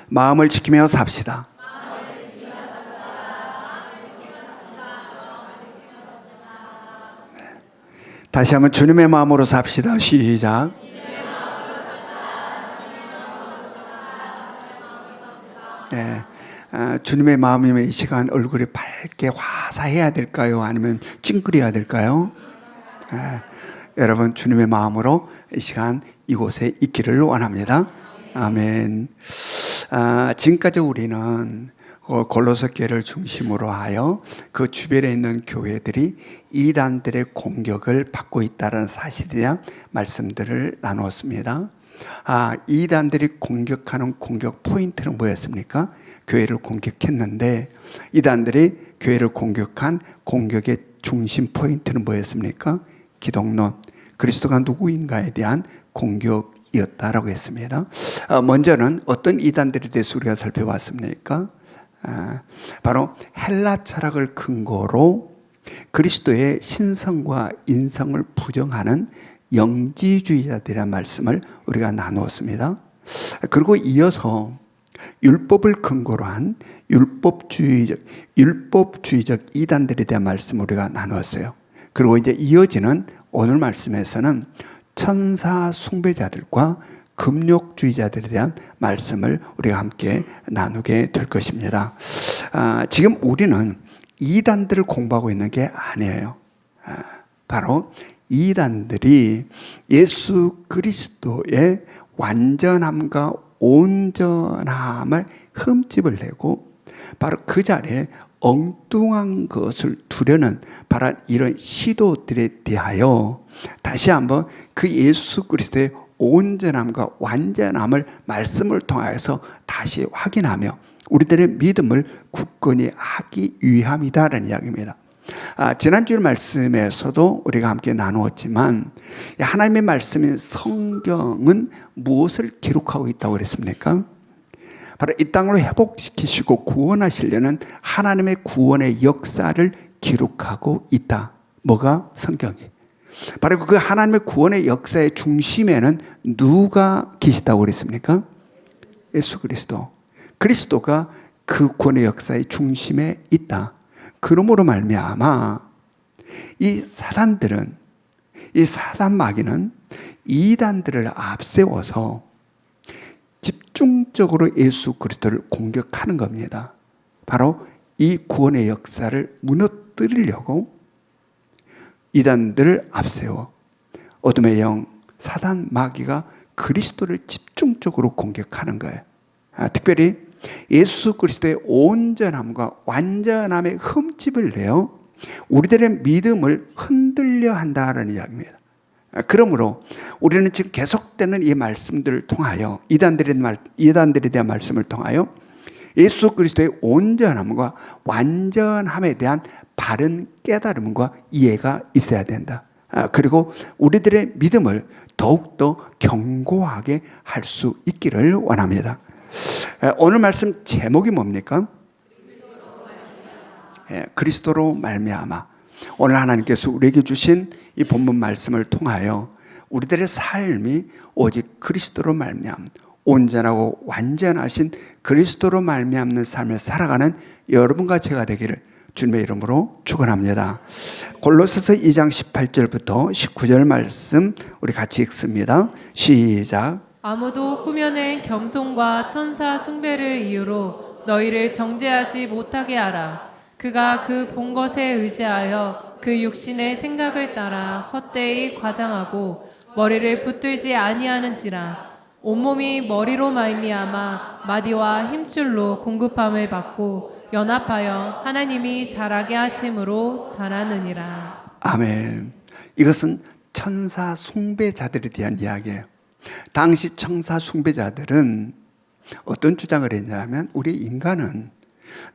마음을 지키며 삽시다. 다시 한번 주님의 마음으로 삽시다. 시작. 네. 주님의 마음이면 이 시간 얼굴이 밝게 화사해야 될까요? 아니면 찡그려야 될까요? 여러분, 주님의 마음으로 이 시간 이곳에 있기를 원합니다. 아멘. 지금까지 우리는 골로새 교회를 중심으로 하여 그 주변에 있는 교회들이 이단들의 공격을 받고 있다는 사실에 대한 말씀들을 나누었습니다. 이단들이 공격하는 공격 포인트는 뭐였습니까? 교회를 공격했는데 이단들이 교회를 공격한 공격의 중심 포인트는 뭐였습니까? 기독론, 그리스도가 누구인가에 대한 공격이었다라고 했습니다. 먼저는 어떤 이단들에 대해서 우리가 살펴봤습니까? 바로 헬라 철학을 근거로 그리스도의 신성과 인성을 부정하는 영지주의자들이라는 말씀을 우리가 나누었습니다. 그리고 이어서 율법을 근거로 한 율법주의적 이단들에 대한 말씀을 우리가 나누었어요. 그리고 이제 이어지는 오늘 말씀에서는 천사 숭배자들과 금욕주의자들에 대한 말씀을 우리가 함께 나누게 될 것입니다. 지금 우리는 이단들을 공부하고 있는 게 아니에요. 바로 이단들이 예수 그리스도의 완전함과 온전함을 흠집을 내고 바로 그 자리에 엉뚱한 것을 두려는 바로 이런 시도들에 대하여 다시 한번 그 예수 그리스도의 온전함과 완전함을 말씀을 통해서 다시 확인하며 우리들의 믿음을 굳건히 하기 위함이다라는 이야기입니다. 지난주 말씀에서도 우리가 함께 나누었지만 하나님의 말씀인 성경은 무엇을 기록하고 있다고 그랬습니까? 바로 이 땅으로 회복시키시고 구원하시려는 하나님의 구원의 역사를 기록하고 있다. 뭐가? 성경이. 바로 그 하나님의 구원의 역사의 중심에는 누가 계시다고 그랬습니까? 예수 그리스도. 그리스도가 그 구원의 역사의 중심에 있다. 그러므로 말미암아 이 사단들은, 이 사단 마귀는 이단들을 앞세워서 집중적으로 예수 그리스도를 공격하는 겁니다. 바로 이 구원의 역사를 무너뜨리려고 이단들을 앞세워 어둠의 영 사단 마귀가 그리스도를 집중적으로 공격하는 거예요. 특별히 예수 그리스도의 온전함과 완전함의 흠집을 내어 우리들의 믿음을 흔들려 한다는 이야기입니다. 그러므로 우리는 지금 계속되는 이 말씀들을 통하여 이단들에 대한 말씀을 통하여 예수 그리스도의 온전함과 완전함에 대한 바른 깨달음과 이해가 있어야 된다. 그리고 우리들의 믿음을 더욱더 견고하게 할 수 있기를 원합니다. 오늘 말씀 제목이 뭡니까? 그리스도로 말미암아. 오늘 하나님께서 우리에게 주신 이 본문 말씀을 통하여 우리들의 삶이 오직 그리스도로 말미암아 온전하고 완전하신 그리스도로 말미암는 삶을 살아가는 여러분과 제가 되기를 주님의 이름으로 축원합니다. 골로새서 2장 18절부터 19절 말씀 우리 같이 읽습니다. 시작. 아무도 꾸며낸 겸손과 천사 숭배를 이유로 너희를 정죄하지 못하게 하라. 그가 그 본 것에 의지하여 그 육신의 생각을 따라 헛되이 과장하고 머리를 붙들지 아니하는지라. 온몸이 머리로 말미암아 마디와 힘줄로 공급함을 받고 연합하여 하나님이 자라게 하심으로 자라느니라. 아멘. 이것은 천사 숭배자들에 대한 이야기예요. 당시 천사 숭배자들은 어떤 주장을 했냐면 우리 인간은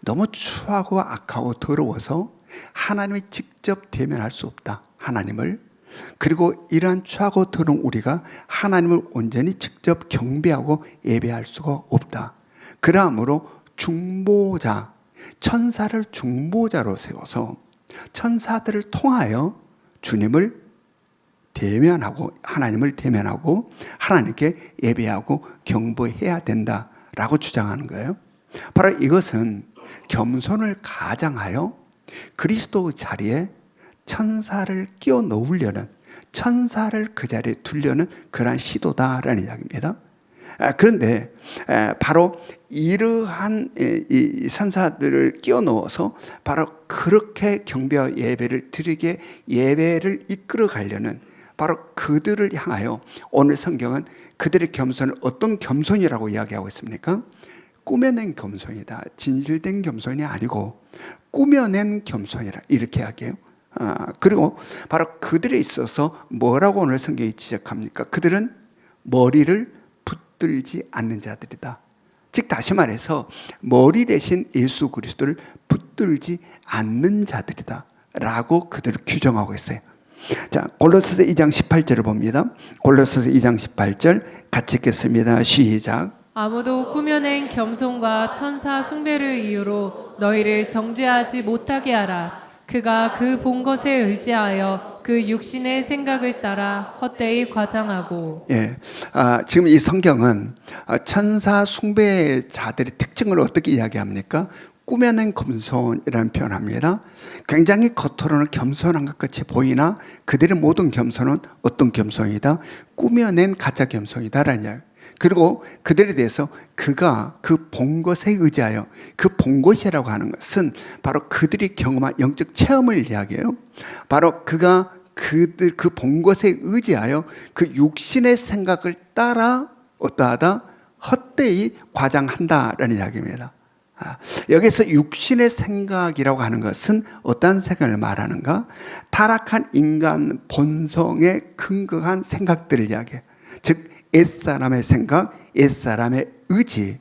너무 추하고 악하고 더러워서 하나님이 직접 대면할 수 없다. 하나님을. 그리고 이러한 추하고 더러운 우리가 하나님을 온전히 직접 경배하고 예배할 수가 없다. 그러므로 중보자, 천사를 중보자로 세워서 천사들을 통하여 주님을 대면하고 하나님을 대면하고 하나님께 예배하고 경배해야 된다 라고 주장하는 거예요. 바로 이것은 겸손을 가장하여 그리스도의 자리에 천사를 끼워 넣으려는, 천사를 그 자리에 두려는 그러한 시도다라는 이야기입니다. 그런데 바로 이러한 이 선사들을 끼워 넣어서 바로 그렇게 경배와 예배를 드리게 예배를 이끌어 가려는 바로 그들을 향하여 오늘 성경은 그들의 겸손을 어떤 겸손이라고 이야기하고 있습니까? 꾸며낸 겸손이다. 진실된 겸손이 아니고 꾸며낸 겸손이라 이렇게 이야기해요. 그리고 바로 그들에 있어서 뭐라고 오늘 성경이 지적합니까? 그들은 머리를 붙들지 않는 자들이다. 즉 다시 말해서 머리 대신 예수 그리스도를 붙들지 않는 자들이다 라고 그들을 규정하고 있어요. 자, 골로새서 2장 18절을 봅니다. 골로새서 2장 18절 같이 읽겠습니다. 시작. 아무도 꾸며낸 겸손과 천사 숭배를 이유로 너희를 정죄하지 못하게 하라. 그가 그 본 것에 의지하여 그 육신의 생각을 따라 헛되이 과장하고. 예, 지금 이 성경은 천사 숭배자들의 특징을 어떻게 이야기합니까? 꾸며낸 겸손이라는 표현을 합니다. 굉장히 겉으로는 겸손한 것 같이 보이나 그들의 모든 겸손은 어떤 겸손이다? 꾸며낸 가짜 겸손이다라는 이야기. 그리고 그들에 대해서 그가 그 본 것에 의지하여, 그 본 것이라고 하는 것은 바로 그들이 경험한 영적 체험을 이야기해요. 바로 그가 그들 그 본 것에 의지하여 그 육신의 생각을 따라 어떠하다? 헛되이 과장한다라는 이야기입니다. 여기서 육신의 생각이라고 하는 것은 어떤 생각을 말하는가? 타락한 인간 본성에 근거한 생각들을 이야기해요. 즉 옛사람의 생각, 옛사람의 의지,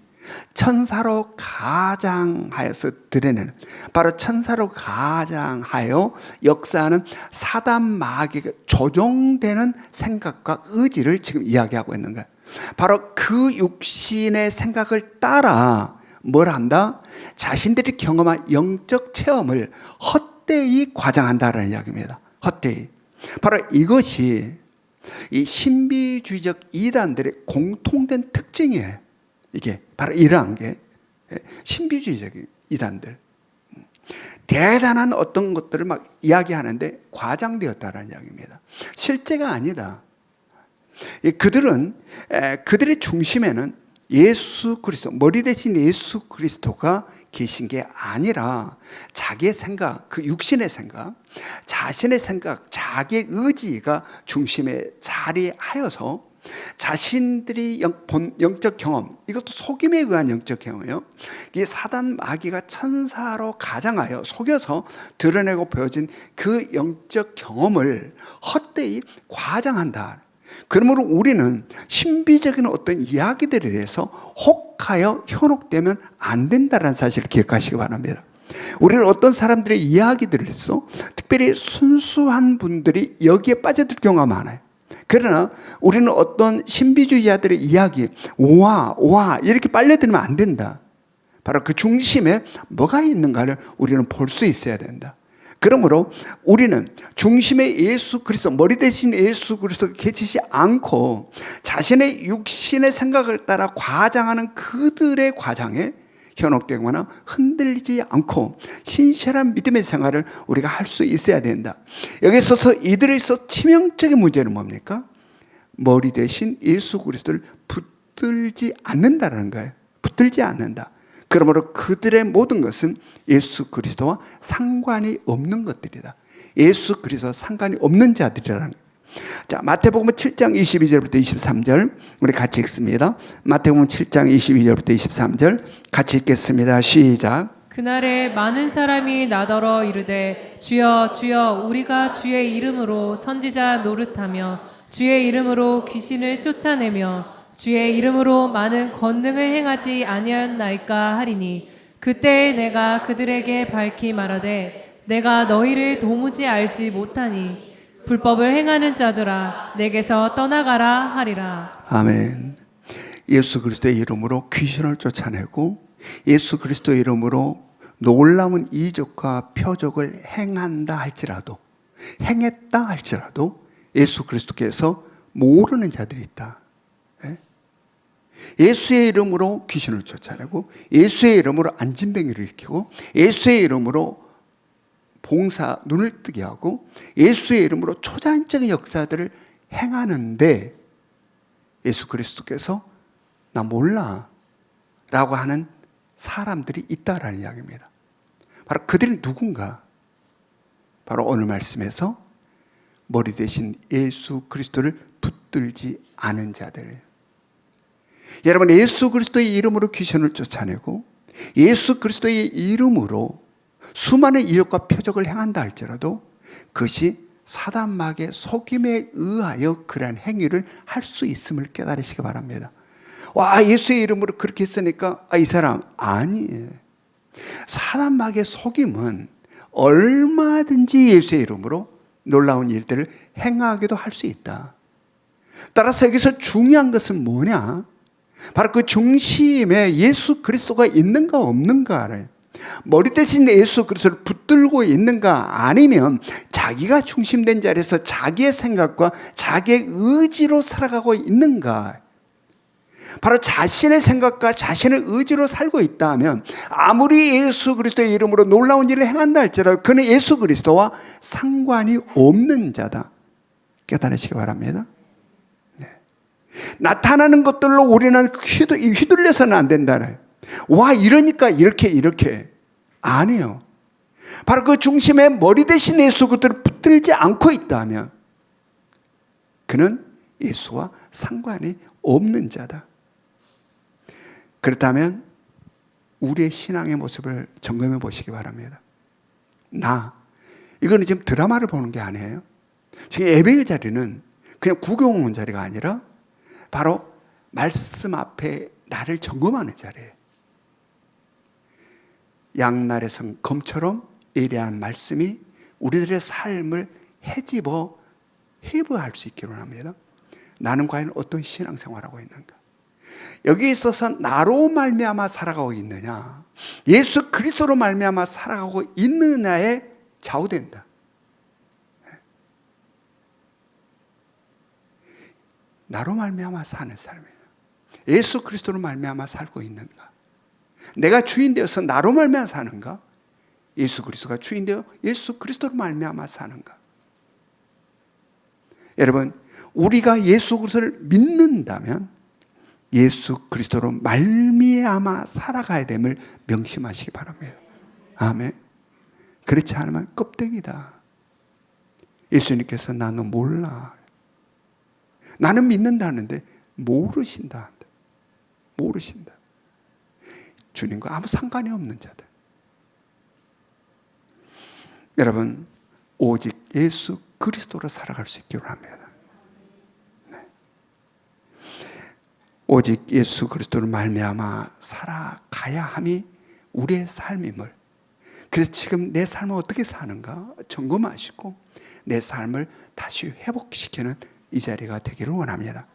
천사로 가장하여서 드러내는, 바로 천사로 가장하여 역사하는 사단 마귀가 조종되는 생각과 의지를 지금 이야기하고 있는 거예요. 바로 그 육신의 생각을 따라 뭘 한다? 자신들이 경험한 영적 체험을 헛되이 과장한다라는 이야기입니다. 헛되이. 바로 이것이 이 신비주의적 이단들의 공통된 특징이에요. 이게 바로 이러한 게 신비주의적 이단들. 대단한 어떤 것들을 막 이야기하는데 과장되었다라는 이야기입니다. 실제가 아니다. 그들은 그들의 중심에는 예수 그리스도, 머리 대신 예수 그리스도가 계신 게 아니라 자기의 생각, 그 육신의 생각, 자신의 생각, 자기의 의지가 중심에 자리하여서 자신들이 본 영적 경험, 이것도 속임에 의한 영적 경험이에요. 이 사단 마귀가 천사로 가장하여 속여서 드러내고 보여진 그 영적 경험을 헛되이 과장한다. 그러므로 우리는 신비적인 어떤 이야기들에 대해서 혹하여 현혹되면 안 된다는 사실을 기억하시기 바랍니다. 우리는 어떤 사람들의 이야기들을 해서 특별히 순수한 분들이 여기에 빠져들 경우가 많아요. 그러나 우리는 어떤 신비주의자들의 이야기, 와 이렇게 빨려들면 안 된다. 바로 그 중심에 뭐가 있는가를 우리는 볼 수 있어야 된다. 그러므로 우리는 중심에 예수 그리스도, 머리 대신 예수 그리스도가 계시지 않고 자신의 육신의 생각을 따라 과장하는 그들의 과장에 현혹되거나 흔들리지 않고 신실한 믿음의 생활을 우리가 할 수 있어야 된다. 여기 있어서 이들에 있어 치명적인 문제는 뭡니까? 머리 대신 예수 그리스도를 붙들지 않는다는 거예요. 붙들지 않는다. 그러므로 그들의 모든 것은 예수 그리스도와 상관이 없는 것들이다. 예수 그리스도와 상관이 없는 자들이라는 거예요. 자, 마태복음 7장 22절부터 23절 우리 같이 읽습니다. 마태복음 7장 22절부터 23절 같이 읽겠습니다. 시작. 그날에 많은 사람이 나더러 이르되 주여 주여 우리가 주의 이름으로 선지자 노릇하며 주의 이름으로 귀신을 쫓아내며 주의 이름으로 많은 권능을 행하지 아니하였나이까 하리니 그때에 내가 그들에게 밝히 말하되 내가 너희를 도무지 알지 못하니 불법을 행하는 자들아 내게서 떠나가라 하리라. 아멘. 예수 그리스도의 이름으로 귀신을 쫓아내고 예수 그리스도의 이름으로 놀라운 이적과 표적을 행한다 할지라도, 행했다 할지라도 예수 그리스도께서 모르는 자들이 있다. 예수의 이름으로 귀신을 쫓아내고 예수의 이름으로 안진뱅이를 일으키고 예수의 이름으로 봉사 눈을 뜨게 하고 예수의 이름으로 초자연적인 역사들을 행하는데 예수 그리스도께서 나 몰라 라고 하는 사람들이 있다라는 이야기입니다. 바로 그들이 누군가? 바로 오늘 말씀에서 머리 대신 예수 그리스도를 붙들지 않은 자들. 여러분, 예수 그리스도의 이름으로 귀신을 쫓아내고 예수 그리스도의 이름으로 수많은 이적과 표적을 행한다 할지라도 그것이 사단 마귀의 속임에 의하여 그러한 행위를 할 수 있음을 깨달으시기 바랍니다. 와, 예수의 이름으로 그렇게 했으니까 이 사람 아니에요. 사단 마귀의 속임은 얼마든지 예수의 이름으로 놀라운 일들을 행하기도 할 수 있다. 따라서 여기서 중요한 것은 뭐냐? 바로 그 중심에 예수 그리스도가 있는가 없는가를, 머리 대신 예수 그리스도를 붙들고 있는가 아니면 자기가 중심된 자리에서 자기의 생각과 자기의 의지로 살아가고 있는가. 바로 자신의 생각과 자신의 의지로 살고 있다면 아무리 예수 그리스도의 이름으로 놀라운 일을 행한다 할지라도 그는 예수 그리스도와 상관이 없는 자다. 깨달으시기 바랍니다. 네. 나타나는 것들로 우리는 휘둘려서는 안 된다. 와, 이러니까 이렇게 아니에요. 바로 그 중심에 머리 대신 예수 그리스도를 붙들지 않고 있다면 그는 예수와 상관이 없는 자다. 그렇다면 우리의 신앙의 모습을 점검해 보시기 바랍니다. 이거는 지금 드라마를 보는 게 아니에요. 지금 예배의 자리는 그냥 구경 온 자리가 아니라 바로 말씀 앞에 나를 점검하는 자리예요. 양날의 성 검처럼 예리한 말씀이 우리들의 삶을 해부할 수 있기로 합니다. 나는 과연 어떤 신앙생활을 하고 있는가? 여기에 있어서 나로 말미암아 살아가고 있느냐, 예수 그리스도로 말미암아 살아가고 있느냐에 좌우된다. 나로 말미암아 사는 삶이에요. 예수 그리스도로 말미암아 살고 있는가? 내가 주인 되어서 나로 말미암아 사는가? 예수 그리스도가 주인 되어 예수 그리스도로 말미암아 사는가? 여러분, 우리가 예수 그리스도를 믿는다면 예수 그리스도로 말미암아 살아가야 됨을 명심하시기 바랍니다. 아멘. 그렇지 않으면 껍데기다. 예수님께서 나는 몰라. 나는 믿는다는데 모르신다. 주님과 아무 상관이 없는 자들. 여러분, 오직 예수 그리스도로 살아갈 수 있기로 합니다. 오직 예수 그리스도를 말미암아 살아가야 함이 우리의 삶임을, 그래서 지금 내 삶을 어떻게 사는가 점검하시고 내 삶을 다시 회복시키는 이 자리가 되기를 원합니다.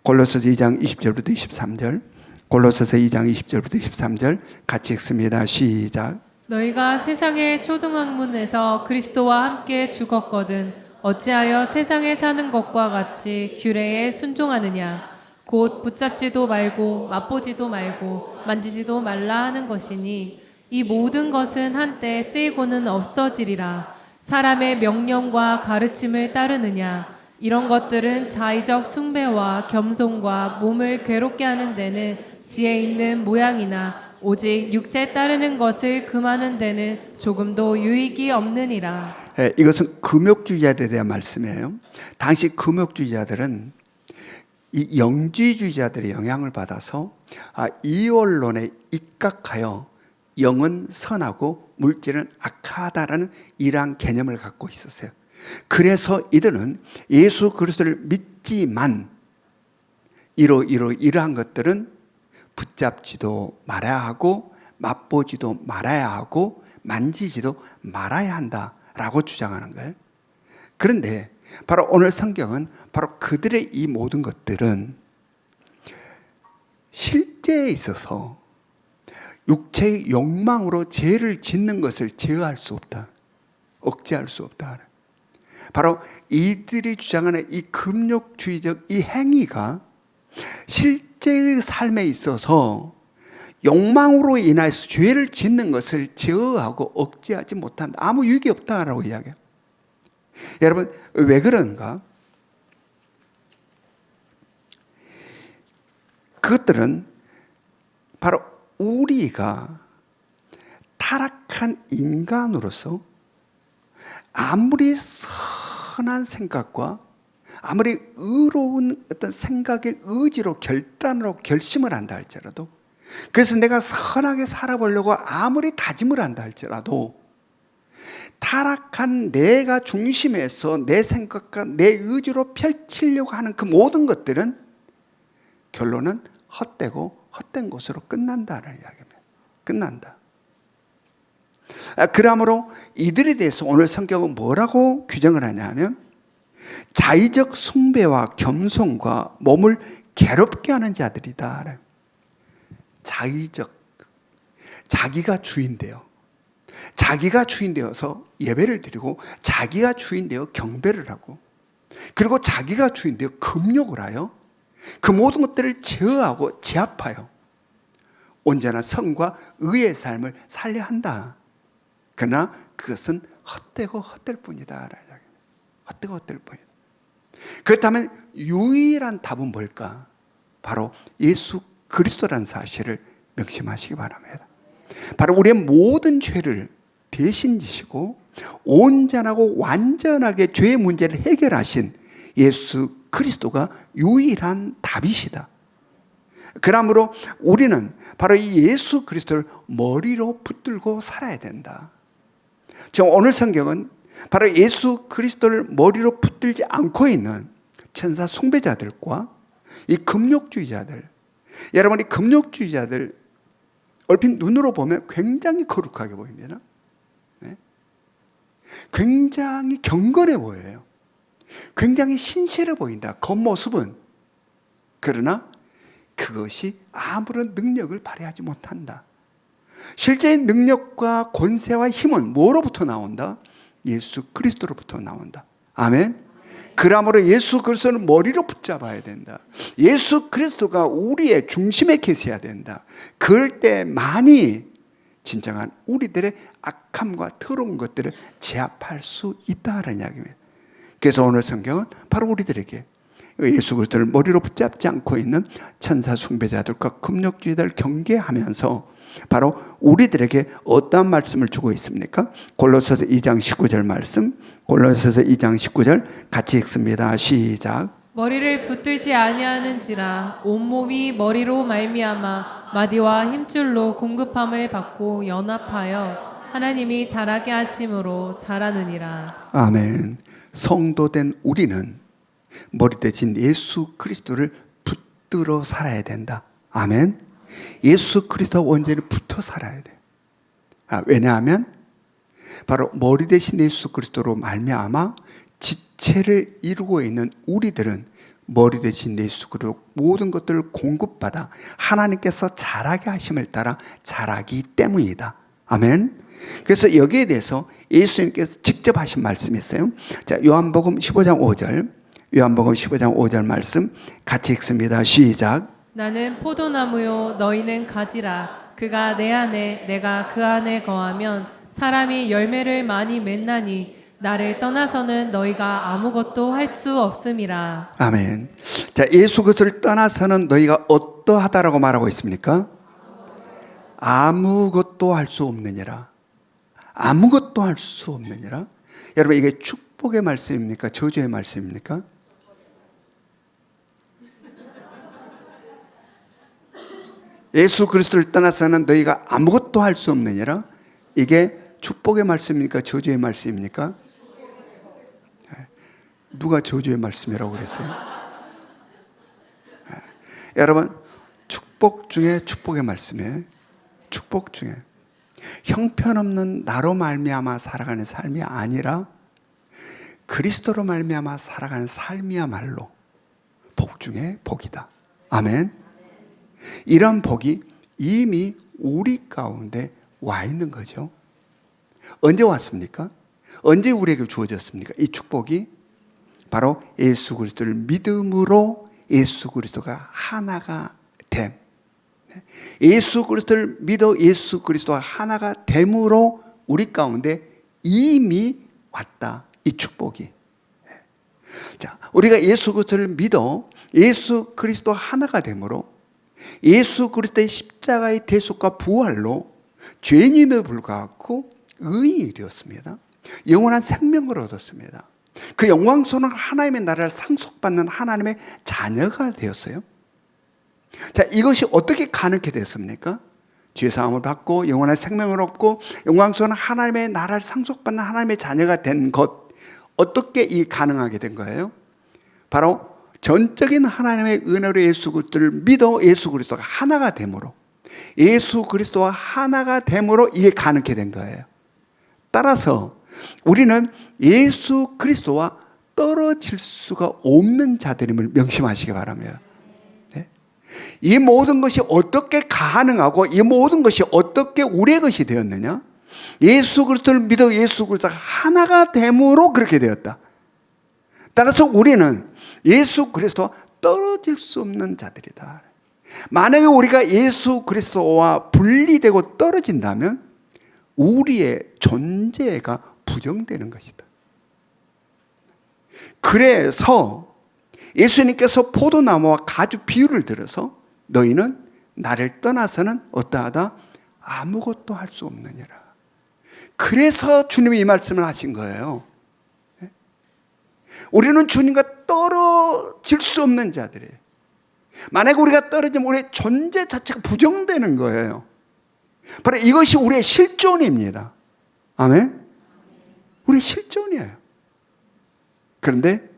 골로새서 2장 20절부터 23절, 골로새서 2장 20절부터 23절 같이 읽습니다. 시작. 너희가 세상의 초등학문에서 그리스도와 함께 죽었거든 어찌하여 세상에 사는 것과 같이 규례에 순종하느냐? 곧 붙잡지도 말고 맛보지도 말고 만지지도 말라 하는 것이니 이 모든 것은 한때 쓰이고는 없어지리라. 사람의 명령과 가르침을 따르느냐? 이런 것들은 자의적 숭배와 겸손과 몸을 괴롭게 하는 데는 지혜 있는 모양이나 오직 육체 따르는 것을 금하는 데는 조금도 유익이 없느니라. 이것은 금욕주의자들에 대한 말씀이에요. 당시 금욕주의자들은 이 영지주의자들의 영향을 받아서 이 원론에 입각하여 영은 선하고 물질은 악하다라는 이러한 개념을 갖고 있었어요. 그래서 이들은 예수 그리스도를 믿지만 이러한 것들은 붙잡지도 말아야 하고 맛보지도 말아야 하고 만지지도 말아야 한다라고 주장하는 거예요. 그런데 바로 오늘 성경은 바로 그들의 이 모든 것들은 실제에 있어서 육체의 욕망으로 죄를 짓는 것을 제어할 수 없다. 억제할 수 없다. 바로 이들이 주장하는 이 금욕주의적 이 행위가 실제 실제의 삶에 있어서 욕망으로 인해서 죄를 짓는 것을 제어하고 억제하지 못한다. 아무 유익이 없다라고 이야기해요. 여러분, 왜 그런가? 그것들은 바로 우리가 타락한 인간으로서 아무리 선한 생각과 아무리 의로운 어떤 생각의 의지로 결단으로 결심을 한다 할지라도, 그래서 내가 선하게 살아보려고 아무리 다짐을 한다 할지라도 타락한 내가 중심에서 내 생각과 내 의지로 펼치려고 하는 그 모든 것들은 결론은 헛되고 헛된 것으로 끝난다는 이야기입니다. 끝난다. 그러므로 이들에 대해서 오늘 성경은 뭐라고 규정을 하냐면 자의적 숭배와 겸손과 몸을 괴롭게 하는 자들이다. 자의적, 자기가 주인되어, 자기가 주인되어서 예배를 드리고 자기가 주인되어 경배를 하고, 그리고 자기가 주인되어 금욕을 하여 그 모든 것들을 제어하고 제압하여 온전한 성과 의의 삶을 살려 한다. 그러나 그것은 헛되고 헛될 뿐이다. 헛되고 헛될 뿐이다. 그렇다면 유일한 답은 뭘까? 바로 예수 그리스도라는 사실을 명심하시기 바랍니다. 바로 우리의 모든 죄를 대신 지시고 온전하고 완전하게 죄의 문제를 해결하신 예수 그리스도가 유일한 답이시다. 그러므로 우리는 바로 이 예수 그리스도를 머리로 붙들고 살아야 된다. 지금 오늘 성경은 바로 예수 그리스도를 머리로 붙들지 않고 있는 천사 숭배자들과 이 금욕주의자들, 여러분이 금욕주의자들 얼핏 눈으로 보면 굉장히 거룩하게 보입니다. 네? 굉장히 경건해 보여요. 굉장히 신실해 보인다. 겉모습은. 그러나 그것이 아무런 능력을 발휘하지 못한다. 실제의 능력과 권세와 힘은 뭐로부터 나온다? 예수 그리스도로부터 나온다. 아멘. 그러므로 예수 그리스도는 머리로 붙잡아야 된다. 예수 그리스도가 우리의 중심에 계셔야 된다. 그럴 때만이 진정한 우리들의 악함과 더러운 것들을 제압할 수 있다는 이야기입니다. 그래서 오늘 성경은 바로 우리들에게 예수 그리스도를 머리로 붙잡지 않고 있는 천사 숭배자들과 금욕주의자를 경계하면서 바로 우리들에게 어떠한 말씀을 주고 있습니까? 골로새서 2장 19절 말씀, 골로새서 2장 19절 같이 읽습니다. 시작. 머리를 붙들지 아니하는지라 온몸이 머리로 말미암아 마디와 힘줄로 공급함을 받고 연합하여 하나님이 자라게 하심으로 자라느니라. 아멘. 성도된 우리는 머리 대신 예수 그리스도를 붙들어 살아야 된다. 아멘. 예수 그리스도와 온전히 붙어 살아야 돼. 왜냐하면 바로 머리 대신 예수 그리스도로 말미암아 지체를 이루고 있는 우리들은 머리 대신 예수 그리스도 모든 것들을 공급받아 하나님께서 자라게 하심을 따라 자라기 때문이다. 아멘. 그래서 여기에 대해서 예수님께서 직접 하신 말씀이 있어요. 자, 요한복음 15장 5절, 요한복음 15장 5절 말씀 같이 읽습니다. 시작. 나는 포도나무요 너희는 가지라. 그가 내 안에 내가 그 안에 거하면 사람이 열매를 많이 맺나니 나를 떠나서는 너희가 아무것도 할 수 없음이라. 아멘. 자, 예수 그리스도를 떠나서는 너희가 어떠하다라고 말하고 있습니까? 아무것도 할 수 없느니라. 아무것도 할 수 없느니라. 여러분, 이게 축복의 말씀입니까? 저주의 말씀입니까? 예수 그리스도를 떠나서는 너희가 아무것도 할 수 없느니라. 이게 축복의 말씀입니까? 저주의 말씀입니까? 누가 저주의 말씀이라고 그랬어요? 여러분, 축복 중에 축복의 말씀이에요. 축복 중에 형편없는 나로 말미암아 살아가는 삶이 아니라 그리스도로 말미암아 살아가는 삶이야말로 복 중에 복이다. 아멘. 이런 복이 이미 우리 가운데 와 있는 거죠. 언제 왔습니까? 언제 우리에게 주어졌습니까? 이 축복이 바로 예수 그리스도를 믿음으로 예수 그리스도가 하나가 예수 그리스도를 믿어 예수 그리스도와 하나가 됨으로 우리 가운데 이미 왔다. 이 축복이. 자, 우리가 예수 그리스도를 믿어 예수 그리스도 하나가 됨으로 예수 그리스도의 십자가의 대속과 부활로 죄인임에도 불구하고 의인이 되었습니다. 영원한 생명을 얻었습니다. 그 영광스러운 하나님의 나라를 상속받는 하나님의 자녀가 되었어요. 자, 이것이 어떻게 가능하게 됐습니까? 죄사함을 받고 영원한 생명을 얻고 영광스러운 하나님의 나라를 상속받는 하나님의 자녀가 된 것, 어떻게 이 가능하게 된 거예요? 바로 전적인 하나님의 은혜로 예수 그리스도를 믿어 예수 그리스도가 하나가 됨으로, 예수 그리스도와 하나가 됨으로 이게 가능하게 된 거예요. 따라서 우리는 예수 그리스도와 떨어질 수가 없는 자들임을 명심하시기 바랍니다. 네? 이 모든 것이 어떻게 가능하고 이 모든 것이 어떻게 우리의 것이 되었느냐? 예수 그리스도를 믿어 예수 그리스도가 하나가 됨으로 그렇게 되었다. 따라서 우리는 예수 그리스도와 떨어질 수 없는 자들이다. 만약에 우리가 예수 그리스도와 분리되고 떨어진다면 우리의 존재가 부정되는 것이다. 그래서 예수님께서 포도나무와 가주 비유를 들어서 너희는 나를 떠나서는 어떠하다? 아무것도 할 수 없느니라. 그래서 주님이 이 말씀을 하신 거예요. 우리는 주님과 떨어질 수 없는 자들이에요. 만약에 우리가 떨어지면 우리의 존재 자체가 부정되는 거예요. 바로 이것이 우리의 실존입니다. 아멘? 우리의 실존이에요. 그런데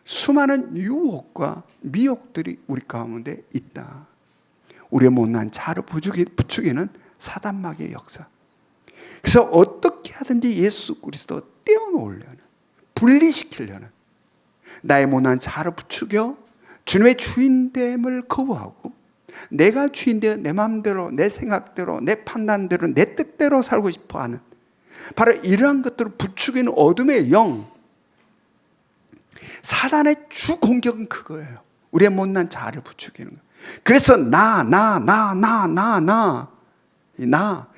수많은 유혹과 미혹들이 우리 가운데 있다. 우리의 못난 자를 부추기는 사단마귀의 역사. 그래서 어떻게 하든지 예수 그리스도 떼어놓으려는, 분리시키려는, 나의 못난 자를 부추겨 주님의 주인됨을 거부하고 내가 주인되어 내 마음대로, 내 생각대로, 내 판단대로, 내 뜻대로 살고 싶어하는, 바로 이러한 것들을 부추기는 어둠의 영, 사단의 주 공격은 그거예요. 우리의 못난 자아를 부추기는 거예요. 그래서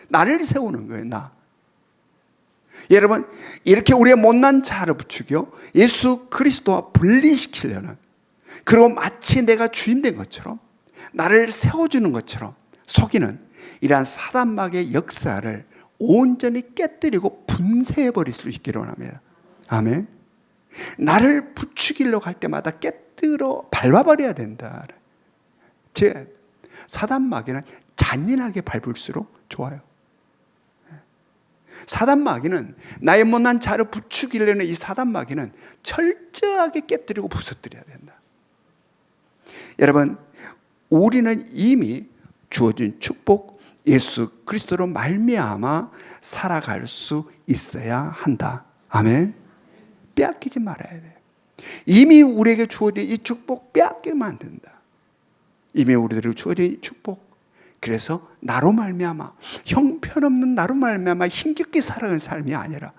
나를 세우는 거예요. 나. 여러분, 이렇게 우리의 못난 자아를 부추겨 예수 그리스도와 분리시키려는, 그리고 마치 내가 주인 된 것처럼 나를 세워주는 것처럼 속이는 이러한 사단마귀의 역사를 온전히 깨뜨리고 분쇄해버릴 수 있기를 원합니다. 아멘. 나를 부추기려고 할 때마다 깨뜨려 밟아버려야 된다. 사단마귀는 잔인하게 밟을수록 좋아요. 사단마귀는, 나의 못난 자를 부추기려는 이 사단마귀는 철저하게 깨뜨리고 부서뜨려야 된다. 여러분, 우리는 이미 주어진 축복 예수 그리스도로 말미암아 살아갈 수 있어야 한다. 아멘. 빼앗기지 말아야 돼요. 이미 우리에게 주어진 이 축복 빼앗기면 안 된다. 이미 우리들에게 주어진 이 축복, 그래서 나로 말미암아, 형편없는 나로 말미암아 힘겹게 살아가는 삶이 아니라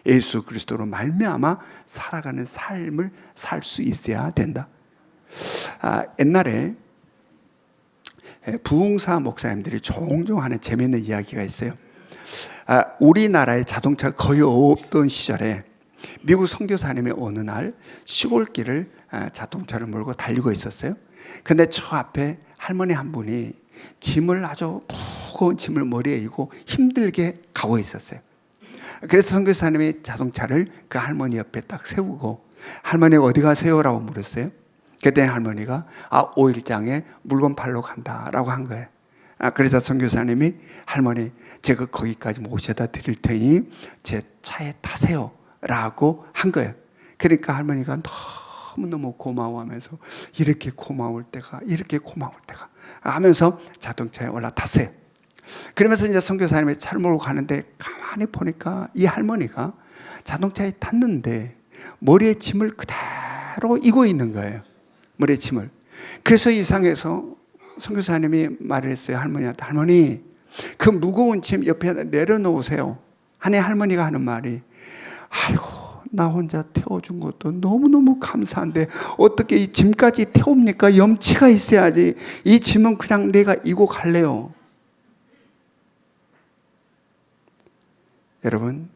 예수 그리스도로 말미암아 살아가는 삶을 살 수 있어야 된다. 옛날에 부흥사 목사님들이 종종 하는 재미있는 이야기가 있어요. 우리나라에 자동차가 거의 없던 시절에 미국 선교사님이 어느 날 시골길을 자동차를 몰고 달리고 있었어요. 근데 저 앞에 할머니 한 분이 짐을, 아주 무거운 짐을 머리에 이고 힘들게 가고 있었어요. 그래서 선교사님이 자동차를 그 할머니 옆에 딱 세우고, 할머니가 어디 가세요? 라고 물었어요. 그때 할머니가 5일장에 물건 팔러 간다라고 한 거예요. 그래서 선교사님이, 할머니 제가 거기까지 모셔다 드릴 테니 제 차에 타세요 라고 한 거예요. 그러니까 할머니가 너무너무 고마워하면서, 이렇게 고마울 때가 하면서 자동차에 올라탔어요. 그러면서 이제 선교사님이 차를 몰고 가는데 가만히 보니까 이 할머니가 자동차에 탔는데 머리에 짐을 그대로 이고 있는 거예요. 머리에 짐을. 그래서 이상해서 선교사님이 말을 했어요. 할머니한테, 할머니 그 무거운 짐 옆에 내려놓으세요. 하니 할머니가 하는 말이, 아이고 나 혼자 태워준 것도 너무너무 감사한데 어떻게 이 짐까지 태웁니까? 염치가 있어야지. 이 짐은 그냥 내가 이고 갈래요. 여러분,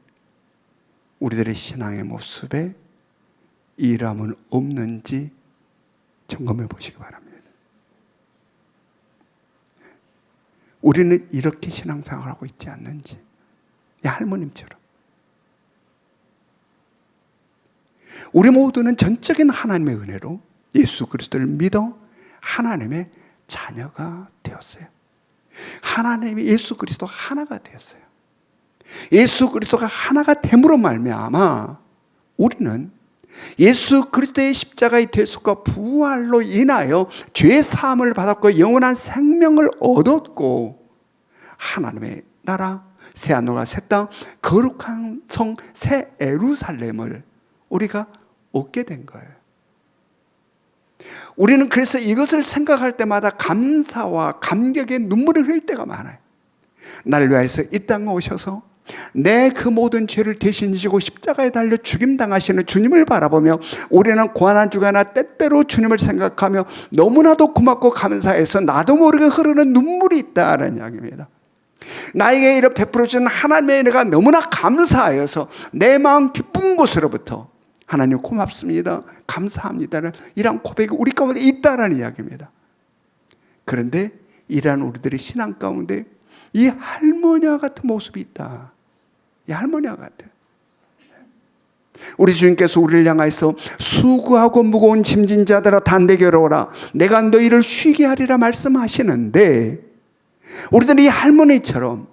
우리들의 신앙의 모습에 일함은 없는지 점검해 보시기 바랍니다. 우리는 이렇게 신앙생활을 하고 있지 않는지, 이 할머님처럼. 우리 모두는 전적인 하나님의 은혜로 예수 그리스도를 믿어 하나님의 자녀가 되었어요. 하나님이 예수 그리스도 하나가 되었어요. 예수 그리스도가 하나가 됨으로 말미암아 우리는 예수 그리스도의 십자가의 대속과 부활로 인하여 죄 사함을 받았고 영원한 생명을 얻었고 하나님의 나라, 새 하늘과 새 땅, 거룩한 성 새 예루살렘을 우리가 얻게 된 거예요. 우리는 그래서 이것을 생각할 때마다 감사와 감격의 눈물을 흘릴 때가 많아요. 나를 위하여서 이 땅에 오셔서 내 그 모든 죄를 대신 지고 십자가에 달려 죽임당하시는 주님을 바라보며 우리는 고난주간나 때때로 주님을 생각하며 너무나도 고맙고 감사해서 나도 모르게 흐르는 눈물이 있다는 이야기입니다. 나에게 이런 베풀어주는 하나님의 은혜가 너무나 감사하여서 내 마음 기쁜 곳으로부터 하나님 고맙습니다, 감사합니다는 이런 고백이 우리 가운데 있다는 이야기입니다. 그런데 이러한 우리들의 신앙 가운데 이 할머니와 같은 모습이 있다. 이 할머니와 같아. 우리 주님께서 우리를 향하여서 수고하고 무거운 짐진 자들아 다 내게로 오라 내가 너희를 쉬게 하리라 말씀하시는데 우리들은 이 할머니처럼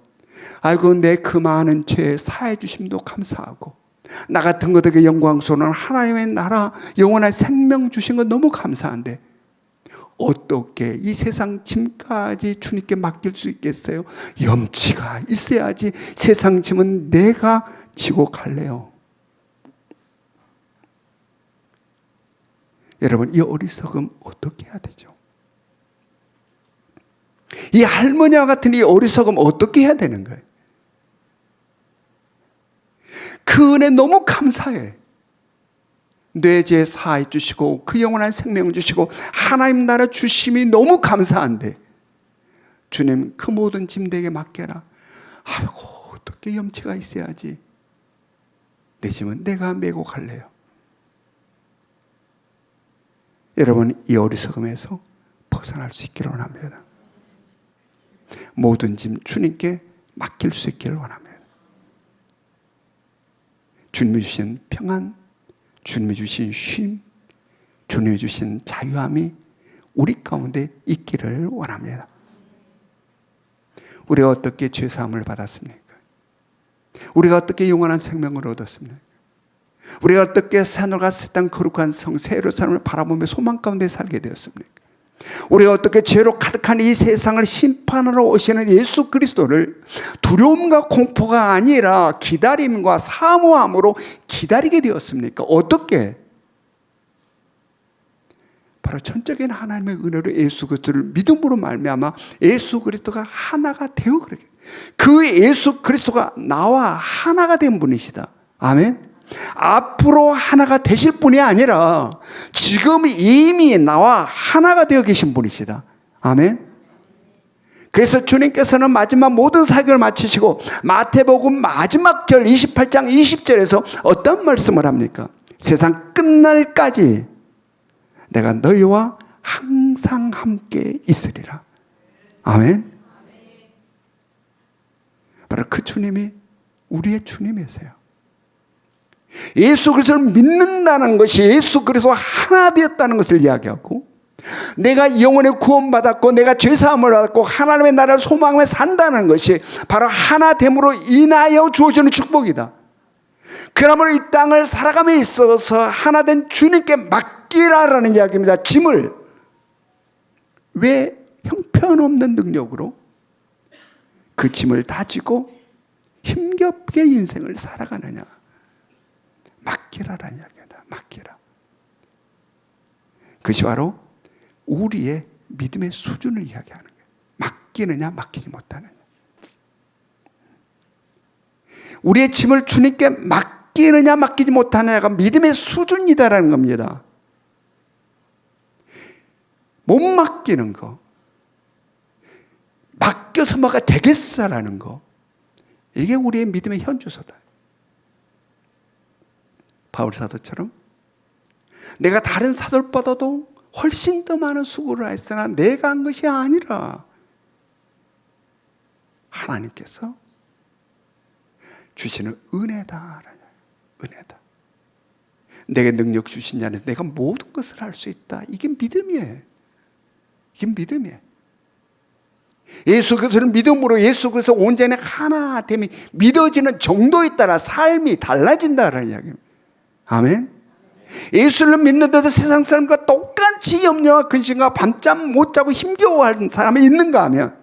아이고 내 그 많은 죄 사해 주심도 감사하고 나 같은 것에게 영광스러운 하나님의 나라 영원한 생명 주신 건 너무 감사한데 어떻게 이 세상 짐까지 주님께 맡길 수 있겠어요? 염치가 있어야지. 세상 짐은 내가 지고 갈래요. 여러분, 이 어리석음 어떻게 해야 되죠? 이 할머니와 같은 이 어리석음 어떻게 해야 되는 거예요? 그 은혜 너무 감사해. 내 죄 사해 주시고 그 영원한 생명 주시고 하나님 나라 주심이 너무 감사한데 주님 그 모든 짐 내게 맡겨라. 아이고 어떻게 염치가 있어야지. 내 짐은 내가 메고 갈래요. 여러분 이 어리석음에서 벗어날 수 있기를 원합니다. 모든 짐 주님께 맡길 수 있기를 원합니다. 주님이 주신 평안, 주님이 주신 쉼, 주님이 주신 자유함이 우리 가운데 있기를 원합니다. 우리가 어떻게 죄사함을 받았습니까? 우리가 어떻게 영원한 생명을 얻었습니까? 우리가 어떻게 새하늘과 새 땅 거룩한 성 새 예루살렘을 바라보며 소망 가운데 살게 되었습니까? 우리가 어떻게 죄로 가득한 이 세상을 심판하러 오시는 예수 그리스도를 두려움과 공포가 아니라 기다림과 사모함으로 기다리게 되었습니까? 어떻게? 바로 전적인 하나님의 은혜로 예수 그리스도를 믿음으로 말미암아 예수 그리스도가 하나가 되어 그렇게 그 예수 그리스도가 나와 하나가 된 분이시다. 아멘. 앞으로 하나가 되실 분이 아니라 지금 이미 나와 하나가 되어 계신 분이시다. 아멘. 그래서 주님께서는 마지막 모든 사역을 마치시고 마태복음 마지막 절 28장 20절에서 어떤 말씀을 합니까? 세상 끝날까지 내가 너희와 항상 함께 있으리라. 아멘. 바로 그 주님이 우리의 주님이세요. 예수 그리스도를 믿는다는 것이 예수 그리스도와 하나 되었다는 것을 이야기하고 내가 영혼의 구원받았고 내가 죄사함을 받았고 하나님의 나라를 소망하며 산다는 것이 바로 하나됨으로 인하여 주어지는 축복이다. 그러므로 이 땅을 살아감에 있어서 하나된 주님께 맡기라라는 이야기입니다. 짐을 왜 형편없는 능력으로 그 짐을 다지고 힘겹게 인생을 살아가느냐. 맡기라라는 이야기입니다. 맡기라. 그것이 바로 우리의 믿음의 수준을 이야기하는 거예요. 맡기느냐 맡기지 못하느냐. 우리의 짐을 주님께 맡기느냐 맡기지 못하느냐가 믿음의 수준이다라는 겁니다. 못 맡기는 거, 맡겨서 뭐가 되겠어라는 거, 이게 우리의 믿음의 현주소다. 바울 사도처럼 내가 다른 사도들보다도 훨씬 더 많은 수고를 했으나 내가 한 것이 아니라 하나님께서 주시는 은혜다. 은혜다. 내게 능력 주신 자는 내가 모든 것을 할 수 있다. 이게 믿음이에요. 이게 믿음이에요. 예수 그리스도는 믿음으로 예수 그리스도 온전히 하나됨이 믿어지는 정도에 따라 삶이 달라진다는 이야기입니다. 아멘. 예수를 믿는데도 세상 사람과 똑같이 염려와 근심과 밤잠 못 자고 힘겨워하는 사람이 있는가 하면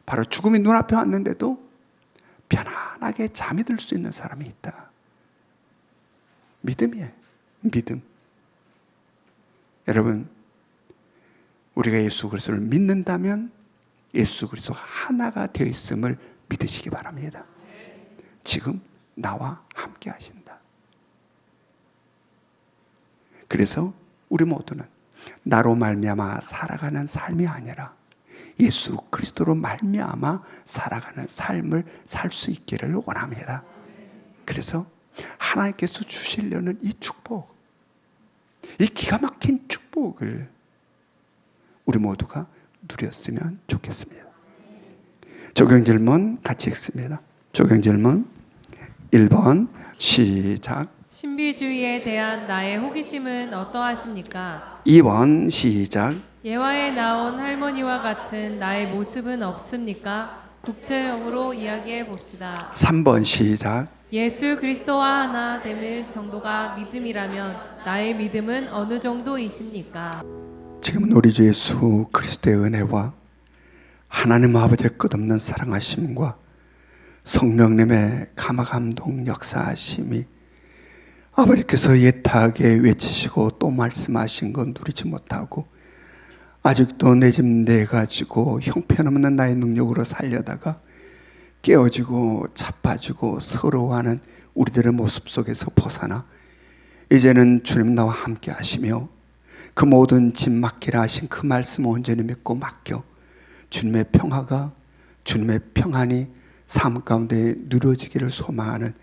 바로 죽음이 눈앞에 왔는데도 편안하게 잠이 들 수 있는 사람이 있다. 믿음이에요. 믿음. 여러분, 우리가 예수 그리스도를 믿는다면 예수 그리스도 하나가 되어 있음을 믿으시기 바랍니다. 지금 나와 함께 하신다. 그래서 우리 모두는 나로 말미암아 살아가는 삶이 아니라 예수 그리스도로 말미암아 살아가는 삶을 살 수 있기를 원합니다. 그래서 하나님께서 주시려는 이 축복, 이 기가 막힌 축복을 우리 모두가 누렸으면 좋겠습니다. 적용 질문 같이 읽습니다. 적용 질문 1번 시작. 신비주의에 대한 나의 호기심은 어떠하십니까? 2번 시작. 예화에 나온 할머니와 같은 나의 모습은 없습니까? 구체적으로 이야기해 봅시다. 3번 시작. 예수 그리스도와 하나 됨일 정도가 믿음이라면 나의 믿음은 어느 정도이십니까? 지금은 우리 주 예수 그리스도의 은혜와 하나님 아버지의 끝없는 사랑하심과 성령님의 감화감동 역사하심이 아버지께서 예타하게 외치시고 또 말씀하신 건 누리지 못하고 아직도 내 집 내가지고 형편없는 나의 능력으로 살려다가 깨어지고 자빠지고 서러워하는 우리들의 모습 속에서 벗어나 이제는 주님 나와 함께 하시며 그 모든 짐 맡기라 하신 그 말씀을 온전히 믿고 맡겨 주님의 평화가 주님의 평안이 삶 가운데 누려지기를 소망하는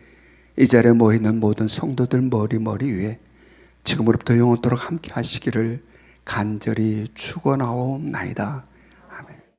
이 자리에 모이는 모든 성도들 머리 위에 지금으로부터 영원토록 함께 하시기를 간절히 축원하옵나이다.